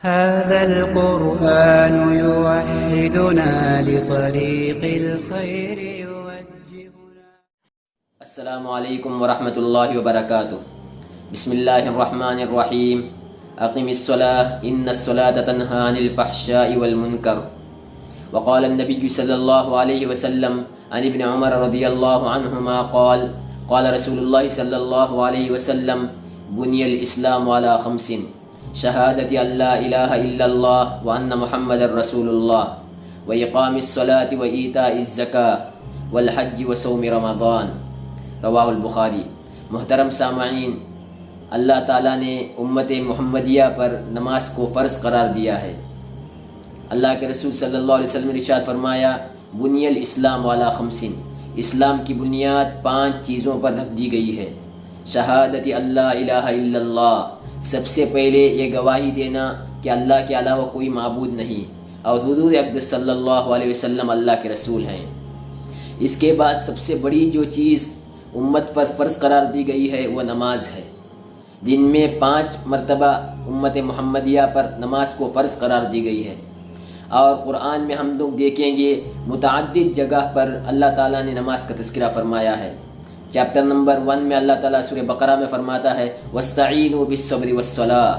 هذا القرآن يوحدنا لطريق الخير يوجهنا. السلام علیکم ورحمۃ اللہ وبرکاتہ. بسم اللہ الرحمن الرحیم. اقم الصلاة ان الصلاة تنہی عن الفحشاء والمنکر. وقال النبی صلی اللہ علیہ وسلم عن ابن عمر رضی اللہ عنہما قال قال رسول اللہ صلی اللہ علیہ وسلم بنی الاسلام على خمس: شہادت ان لا الہ الا اللہ وان محمد رسول اللہ واقام الصلاة وایتاء الزکاة والحج وصوم رمضان. رواہ البخاری. محترم سامعین، اللہ تعالیٰ نے امت محمدیہ پر نماز کو فرض قرار دیا ہے. اللہ کے رسول صلی اللہ علیہ وسلم نے ارشاد فرمایا: بنی الاسلام علی خمس. اسلام کی بنیاد 5 چیزوں پر رکھ دی گئی ہے. شہادت اللہ الہ الا اللہ، سب سے پہلے یہ گواہی دینا کہ اللہ کے علاوہ کوئی معبود نہیں اور حضور اقدس صلی اللہ علیہ وسلم اللہ کے رسول ہیں. اس کے بعد سب سے بڑی جو چیز امت پر فرض قرار دی گئی ہے وہ نماز ہے. دن میں 5 مرتبہ امت محمدیہ پر نماز کو فرض قرار دی گئی ہے. اور قرآن میں ہم لوگ دیکھیں گے متعدد جگہ پر اللہ تعالیٰ نے نماز کا تذکرہ فرمایا ہے. چیپٹر نمبر 1 میں اللہ تعالیٰ سورہ بقرہ میں فرماتا ہے: وَاسْتَعِينُوا بِالصَّبْرِ وَالصَّلَاةِ.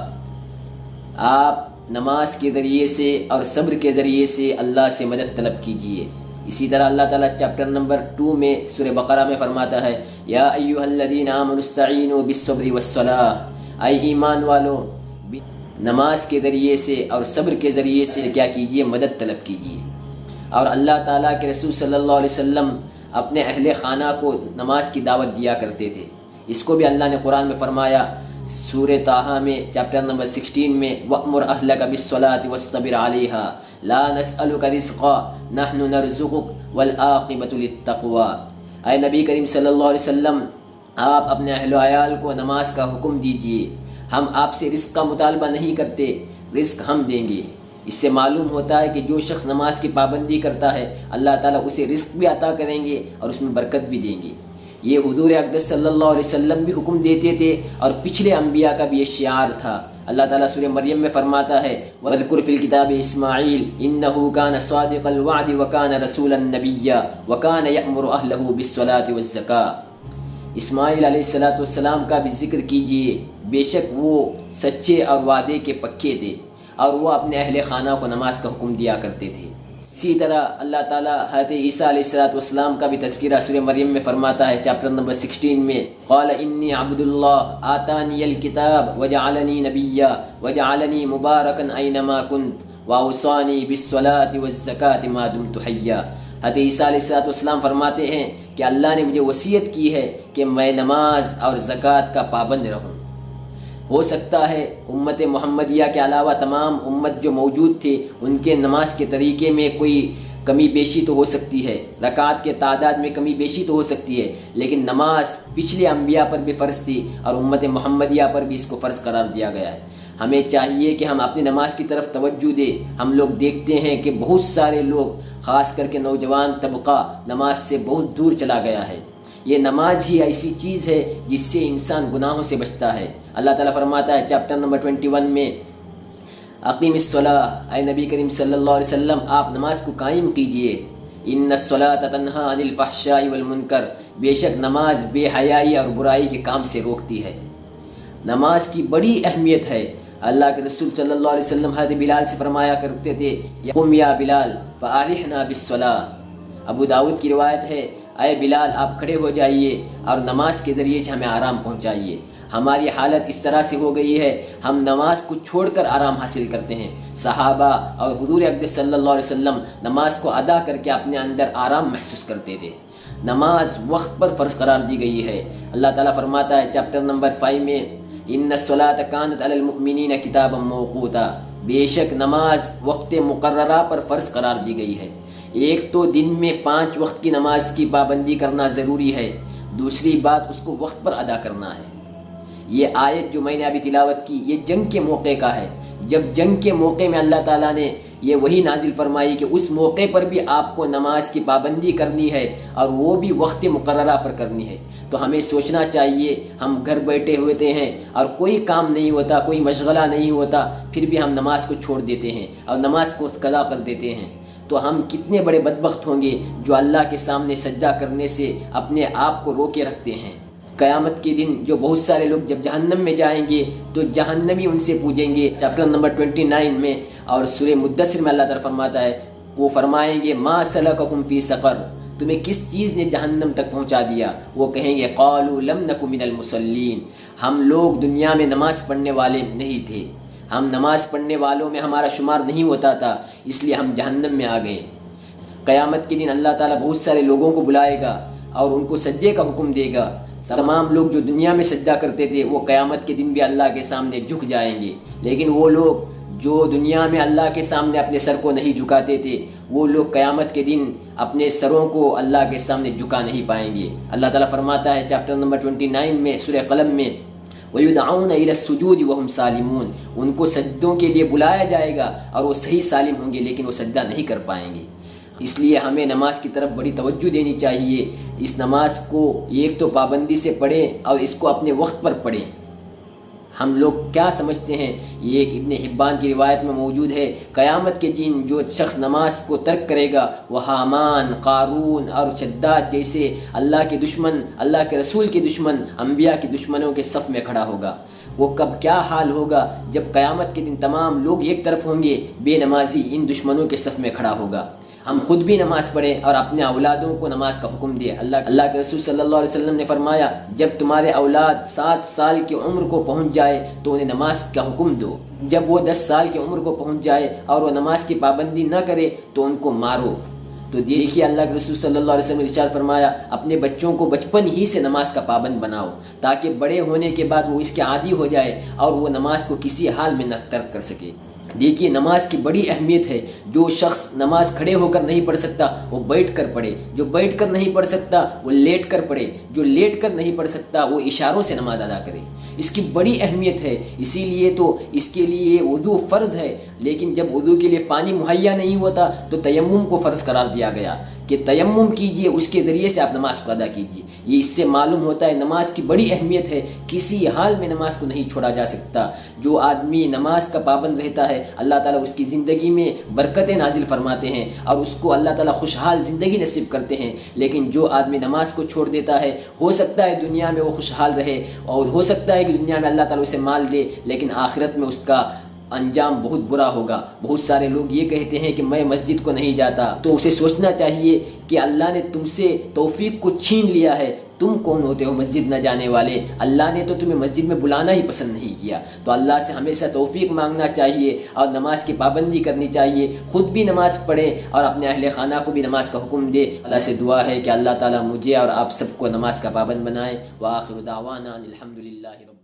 آپ نماز کے ذریعے سے اور صبر کے ذریعے سے اللہ سے مدد طلب کیجیے. اسی طرح اللہ تعالیٰ چیپٹر نمبر 2 میں سورہ بقرہ میں فرماتا ہے: یا ایھا الذین آمنوا استعینوا بالصبر والصلاۃ. اے ایمان والو، نماز کے ذریعے سے اور صبر کے ذریعے سے کیا کیجیے؟ مدد طلب کیجیے. اور اللہ تعالیٰ کے رسول صلی اللہ علیہ وسلم اپنے اہل خانہ کو نماز کی دعوت دیا کرتے تھے. اس کو بھی اللہ نے قرآن میں فرمایا سورہ طٰہٰ میں چیپٹر نمبر 16 میں: وَأْمُرْ أَهْلَكَ بِالصَّلَاةِ وَاصْطَبِرْ عَلَيْهَا لَا نَسْأَلُكَ رِزْقًا نَحْنُ نَرْزُقُكَ وَالْعَاقِبَةُ لِلتَّقْوَىٰ. اے نبی کریم صلی اللہ علیہ وسلم، آپ اپنے اہل و عیال کو نماز کا حکم دیجیے. ہم آپ سے رزق کا مطالبہ نہیں کرتے، رزق ہم دیں گے. اس سے معلوم ہوتا ہے کہ جو شخص نماز کی پابندی کرتا ہے اللہ تعالیٰ اسے رزق بھی عطا کریں گے اور اس میں برکت بھی دیں گے. یہ حضور اقدس صلی اللہ علیہ وسلم بھی حکم دیتے تھے اور پچھلے انبیاء کا بھی یہ شعار تھا. اللہ تعالیٰ سورہ مریم میں فرماتا ہے: وَاذْكُرْ فِي الْكِتَابِ إِسْمَاعِيلَ إِنَّهُ كَانَ صَادِقَ الْوَعْدِ وَكَانَ رَسُولًا نَبِيًّا وَكَانَ يَأْمُرُ أَهْلَهُ بِالصَّلَاةِ وَالزَّكَاةِ. اسماعیل علیہ السلام کا بھی ذکر کیجیے، بے شک وہ سچے اور وعدے کے پکے تھے اور وہ اپنے اہل خانہ کو نماز کا حکم دیا کرتے تھے. اسی طرح اللہ تعالیٰ حضرت عیسیٰ علیہ السلام کا بھی تذکرہ سورہ مریم میں فرماتا ہے چیپٹر نمبر 16 میں: قال انی عبد اللہ آتانی الکتاب وجعلنی نبیا وجعلنی مبارکا اینما کنت واوصانی بالصلاۃ والزکاۃ ما دمت حیا. حضرت عیسیٰ علیہ السلام فرماتے ہیں کہ اللہ نے مجھے وصیت کی ہے کہ میں نماز اور زکوٰۃ کا پابند رہوں. ہو سکتا ہے امت محمدیہ کے علاوہ تمام امت جو موجود تھے ان کے نماز کے طریقے میں کوئی کمی بیشی تو ہو سکتی ہے، رکعات کے تعداد میں کمی بیشی تو ہو سکتی ہے، لیکن نماز پچھلے انبیاء پر بھی فرض تھی اور امت محمدیہ پر بھی اس کو فرض قرار دیا گیا ہے. ہمیں چاہیے کہ ہم اپنی نماز کی طرف توجہ دیں. ہم لوگ دیکھتے ہیں کہ بہت سارے لوگ، خاص کر کے نوجوان طبقہ، نماز سے بہت دور چلا گیا ہے. یہ نماز ہی ایسی چیز ہے جس سے انسان گناہوں سے بچتا ہے. اللہ تعالیٰ فرماتا ہے چیپٹر نمبر 21 میں: اقیم الصلاۃ. اے نبی کریم صلی اللہ علیہ وسلم، آپ نماز کو قائم کیجئے. ان الصلاۃ تنہی عن الفحشاء والمنکر. بے شک نماز بے حیائی اور برائی کے کام سے روکتی ہے. نماز کی بڑی اہمیت ہے. اللہ کے رسول صلی اللہ علیہ وسلم حضرت بلال سے فرمایا کرتے تھے: قم یا بلال فارحنا بالصلاۃ. ابو داؤد کی روایت ہے: اے بلال، آپ کھڑے ہو جائیے اور نماز کے ذریعے سے ہمیں آرام پہنچائیے. ہماری حالت اس طرح سے ہو گئی ہے، ہم نماز کو چھوڑ کر آرام حاصل کرتے ہیں. صحابہ اور حضور اقدس صلی اللہ علیہ وسلم نماز کو ادا کر کے اپنے اندر آرام محسوس کرتے تھے. نماز وقت پر فرض قرار دی گئی ہے. اللہ تعالیٰ فرماتا ہے چیپٹر نمبر 5 میں: ان الصلاۃ کانت علی المؤمنین کتابا موقوتا. بے شک نماز وقت مقررہ پر فرض قرار دی گئی ہے. ایک تو دن میں 5 وقت کی نماز کی پابندی کرنا ضروری ہے، دوسری بات اس کو وقت پر ادا کرنا ہے. یہ آیت جو میں نے ابھی تلاوت کی یہ جنگ کے موقع کا ہے. جب جنگ کے موقع میں اللہ تعالیٰ نے یہ وہی نازل فرمائی کہ اس موقع پر بھی آپ کو نماز کی پابندی کرنی ہے اور وہ بھی وقت مقررہ پر کرنی ہے. تو ہمیں سوچنا چاہیے ہم گھر بیٹھے ہوتے ہیں اور کوئی کام نہیں ہوتا، کوئی مشغلہ نہیں ہوتا، پھر بھی ہم نماز کو چھوڑ دیتے ہیں اور نماز کو قضا کر دیتے ہیں. تو ہم کتنے بڑے بدبخت ہوں گے جو اللہ کے سامنے سجدہ کرنے سے اپنے آپ کو روکے رکھتے ہیں. قیامت کے دن جو بہت سارے لوگ جب جہنم میں جائیں گے تو جہنمی ان سے پوچھیں گے. چیپٹر نمبر 29 میں اور سورہ مدثر میں اللہ تعالیٰ فرماتا ہے، وہ فرمائیں گے ما سلککم فی سقر، تمہیں کس چیز نے جہنم تک پہنچا دیا؟ وہ کہیں گے قالوا لم نک من المصلین، ہم لوگ دنیا میں نماز پڑھنے والے نہیں تھے، ہم نماز پڑھنے والوں میں ہمارا شمار نہیں ہوتا تھا، اس لیے ہم جہنم میں آ گئے. قیامت کے دن اللہ تعالیٰ بہت سارے لوگوں کو بلائے گا اور ان کو سجدے کا حکم دے گا. تمام لوگ جو دنیا میں سجدہ کرتے تھے وہ قیامت کے دن بھی اللہ کے سامنے جھک جائیں گے، لیکن وہ لوگ جو دنیا میں اللہ کے سامنے اپنے سر کو نہیں جھکاتے تھے وہ لوگ قیامت کے دن اپنے سروں کو اللہ کے سامنے جھکا نہیں پائیں گے. اللہ تعالیٰ فرماتا ہے چیپٹر نمبر 29 میں سورہ قلم میں وَيُدْعَوْنَ إِلَى السُّجُودِ وَهُمْ سَالِمُونَ، ان کو سجدوں کے لیے بلایا جائے گا اور وہ صحیح سالم ہوں گے لیکن وہ سجدہ نہیں کر پائیں گے. اس لیے ہمیں نماز کی طرف بڑی توجہ دینی چاہیے. اس نماز کو ایک تو پابندی سے پڑھیں اور اس کو اپنے وقت پر پڑھیں. ہم لوگ کیا سمجھتے ہیں، یہ ایک ابن حبان کی روایت میں موجود ہے، قیامت کے دن جو شخص نماز کو ترک کرے گا وہ حامان، قارون اور شداد جیسے اللہ کے دشمن، اللہ کے رسول کے دشمن، انبیاء کے دشمنوں کے صف میں کھڑا ہوگا. وہ کب کیا حال ہوگا جب قیامت کے دن تمام لوگ ایک طرف ہوں گے، بے نمازی ان دشمنوں کے صف میں کھڑا ہوگا. ہم خود بھی نماز پڑھیں اور اپنے اولادوں کو نماز کا حکم دیں. اللہ کے رسول صلی اللہ علیہ وسلم نے فرمایا جب تمہارے اولاد 7 سال کی عمر کو پہنچ جائے تو انہیں نماز کا حکم دو. جب وہ 10 سال کی عمر کو پہنچ جائے اور وہ نماز کی پابندی نہ کرے تو ان کو مارو. تو دیکھیے اللہ کے رسول صلی اللہ علیہ وسلم نے ارشاد فرمایا اپنے بچوں کو بچپن ہی سے نماز کا پابند بناؤ تاکہ بڑے ہونے کے بعد وہ اس کے عادی ہو جائے اور وہ نماز کو کسی حال میں نہ ترک کر سکے. دیکھیے نماز کی بڑی اہمیت ہے. جو شخص نماز کھڑے ہو کر نہیں پڑھ سکتا وہ بیٹھ کر پڑھے، جو بیٹھ کر نہیں پڑھ سکتا وہ لیٹ کر پڑھے، جو لیٹ کر نہیں پڑھ سکتا وہ اشاروں سے نماز ادا کرے. اس کی بڑی اہمیت ہے. اسی لیے تو اس کے لیے وضو فرض ہے، لیکن جب وضو کے لیے پانی مہیا نہیں ہوتا تو تیمم کو فرض قرار دیا گیا کہ تیمم کیجئے، اس کے ذریعے سے آپ نماز کو ادا کیجئے. یہ اس سے معلوم ہوتا ہے نماز کی بڑی اہمیت ہے. کسی حال میں نماز کو نہیں چھوڑا جا سکتا. جو آدمی نماز کا پابند رہتا ہے اللہ تعالیٰ اس کی زندگی میں برکتیں نازل فرماتے ہیں اور اس کو اللہ تعالیٰ خوشحال زندگی نصیب کرتے ہیں. لیکن جو آدمی نماز کو چھوڑ دیتا ہے ہو سکتا ہے دنیا میں وہ خوشحال رہے اور ہو سکتا ہے کہ دنیا میں اللہ تعالیٰ اسے مال دے، لیکن آخرت میں اس کا انجام بہت برا ہوگا. بہت سارے لوگ یہ کہتے ہیں کہ میں مسجد کو نہیں جاتا، تو اسے سوچنا چاہیے کہ اللہ نے تم سے توفیق کو چھین لیا ہے. تم کون ہوتے ہو مسجد نہ جانے والے؟ اللہ نے تو تمہیں مسجد میں بلانا ہی پسند نہیں کیا. تو اللہ سے ہمیشہ توفیق مانگنا چاہیے اور نماز کی پابندی کرنی چاہیے. خود بھی نماز پڑھیں اور اپنے اہل خانہ کو بھی نماز کا حکم دے. اللہ سے دعا ہے کہ اللہ تعالیٰ مجھے اور آپ سب کو نماز کا پابند بنائے. وآخر دعوانا الحمدللہ رب